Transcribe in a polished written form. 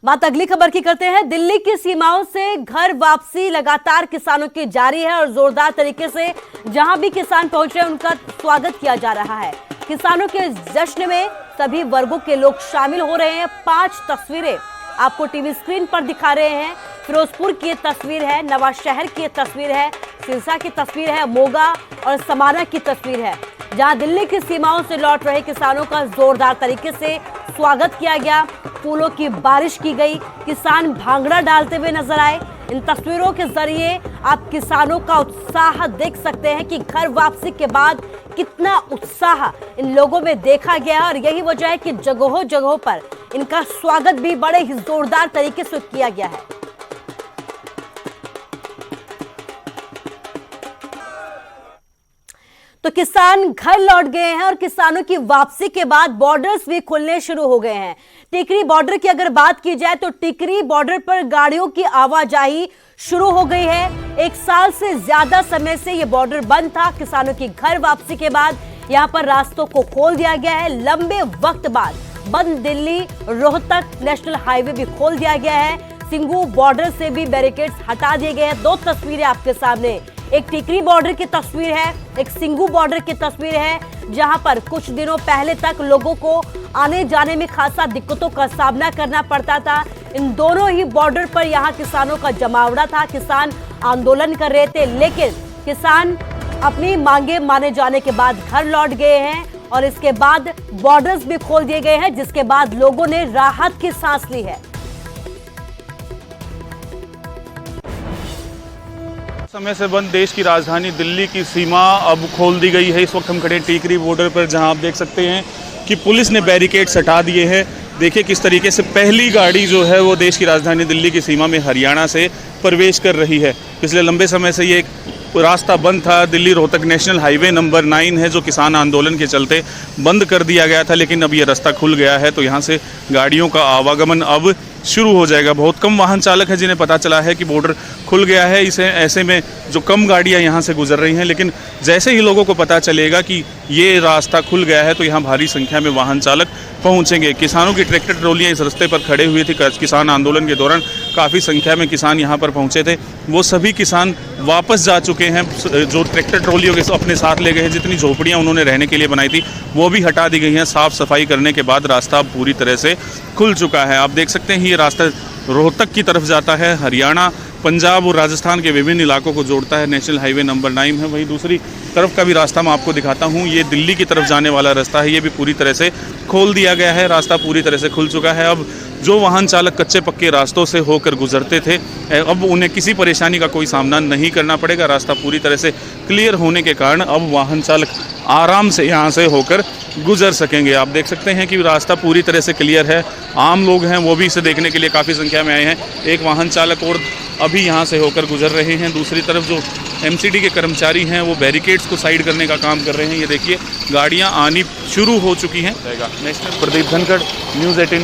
बात अगली खबर की करते हैं। दिल्ली की सीमाओं से घर वापसी लगातार किसानों की जारी है और जोरदार तरीके से जहां भी किसान पहुंच रहे हैं उनका स्वागत किया जा रहा है। किसानों के जश्न में सभी वर्गों के लोग शामिल हो रहे हैं। 5 तस्वीरें आपको टीवी स्क्रीन पर दिखा रहे हैं। फिरोजपुर की तस्वीर है, नवा शहर की तस्वीर है, सिरसा की तस्वीर है, मोगा और समाना की तस्वीर है, जहां दिल्ली की सीमाओं से लौट रहे किसानों का जोरदार तरीके से स्वागत किया गया। फूलों की बारिश की गई, किसान भांगड़ा डालते हुए नजर आए। इन तस्वीरों के जरिए आप किसानों का उत्साह देख सकते हैं कि घर वापसी के बाद कितना उत्साह इन लोगों में देखा गया और यही वजह है कि जगहों जगहों पर इनका स्वागत भी बड़े ही जोरदार तरीके से किया गया है। तो किसान घर लौट गए हैं और किसानों की वापसी के बाद बॉर्डर्स भी खुलने शुरू हो गए हैं। टिकरी बॉर्डर की अगर बात की जाए तो टिकरी बॉर्डर पर गाड़ियों की आवाजाही शुरू हो गई है। 1 साल से ज्यादा समय से यह बॉर्डर बंद था। किसानों की घर वापसी के बाद यहां पर रास्तों को खोल दिया गया है। लंबे वक्त बाद बंद दिल्ली रोहतक नेशनल हाईवे भी खोल दिया गया है। सिंगू बॉर्डर से भी बैरिकेड्स हटा दिए गए हैं। 2 तस्वीरें आपके सामने, एक टिकरी बॉर्डर की तस्वीर है, एक सिंगू बॉर्डर की तस्वीर है, जहां पर कुछ दिनों पहले तक लोगों को आने जाने में खासा दिक्कतों का सामना करना पड़ता था। इन दोनों ही बॉर्डर पर यहां किसानों का जमावड़ा था। किसान आंदोलन कर रहे थे, लेकिन किसान अपनी मांगे माने जाने के बाद घर लौट गए हैं और इसके बाद बॉर्डर्स भी खोल दिए गए हैं, जिसके बाद लोगों ने राहत की सांस ली है। समय से बंद देश की राजधानी दिल्ली की सीमा अब खोल दी गई है। इस वक्त हम खड़े टिकरी बॉर्डर पर, जहां आप देख सकते हैं कि पुलिस ने बैरिकेड्स हटा दिए हैं। देखिए किस तरीके से पहली गाड़ी जो है वो देश की राजधानी दिल्ली की सीमा में हरियाणा से प्रवेश कर रही है। पिछले लंबे समय से ये रास्ता बंद था। Delhi Rohtak national highway number 9 है जो किसान आंदोलन के चलते बंद कर दिया गया था, लेकिन अब ये रास्ता खुल गया है तो यहाँ से गाड़ियों का आवागमन अब शुरू हो जाएगा। बहुत कम वाहन चालक हैं जिन्हें पता चला है कि बॉर्डर खुल गया है। ऐसे में जो कम गाड़ियां यहाँ से गुजर रही हैं, लेकिन जैसे ही लोगों को पता चलेगा कि ये रास्ता खुल गया है तो यहाँ भारी संख्या में वाहन चालक पहुँचेंगे। किसानों की ट्रैक्टर ट्रॉलियाँ इस रास्ते पर खड़े हुए थे। किसान आंदोलन के दौरान काफ़ी संख्या में किसान यहाँ पर पहुँचे थे। वो सभी किसान वापस जा चुके हैं। जो ट्रैक्टर ट्रॉलियों के अपने साथ ले गए हैं, जितनी झोपड़ियाँ उन्होंने रहने के लिए बनाई थी वो भी हटा दी गई हैं। साफ़ सफाई करने के बाद रास्ता पूरी तरह से खुल चुका है। आप देख सकते हैं ये रास्ता रोहतक की तरफ जाता है, हरियाणा, पंजाब और राजस्थान के विभिन्न इलाकों को जोड़ता है। नेशनल हाईवे नंबर 9 है। वहीं दूसरी तरफ का भी रास्ता मैं आपको दिखाता हूँ। ये दिल्ली की तरफ जाने वाला रास्ता है, ये भी पूरी तरह से खोल दिया गया है। रास्ता पूरी तरह से खुल चुका है। अब जो वाहन चालक कच्चे पक्के रास्तों से होकर गुजरते थे, अब उन्हें किसी परेशानी का कोई सामना नहीं करना पड़ेगा। रास्ता पूरी तरह से क्लियर होने के कारण अब वाहन चालक आराम से यहाँ से होकर गुजर सकेंगे। आप देख सकते हैं कि रास्ता पूरी तरह से क्लियर है। आम लोग हैं वो भी इसे देखने के लिए काफ़ी संख्या में आए हैं। एक वाहन चालक और अभी यहाँ से होकर गुजर रहे हैं। दूसरी तरफ जो एमसीडी के कर्मचारी हैं वो बैरिकेड्स को साइड करने का काम कर रहे हैं। ये देखिए गाड़ियाँ आनी शुरू हो चुकी हैं। National Pradeep Dhankhar, news 18।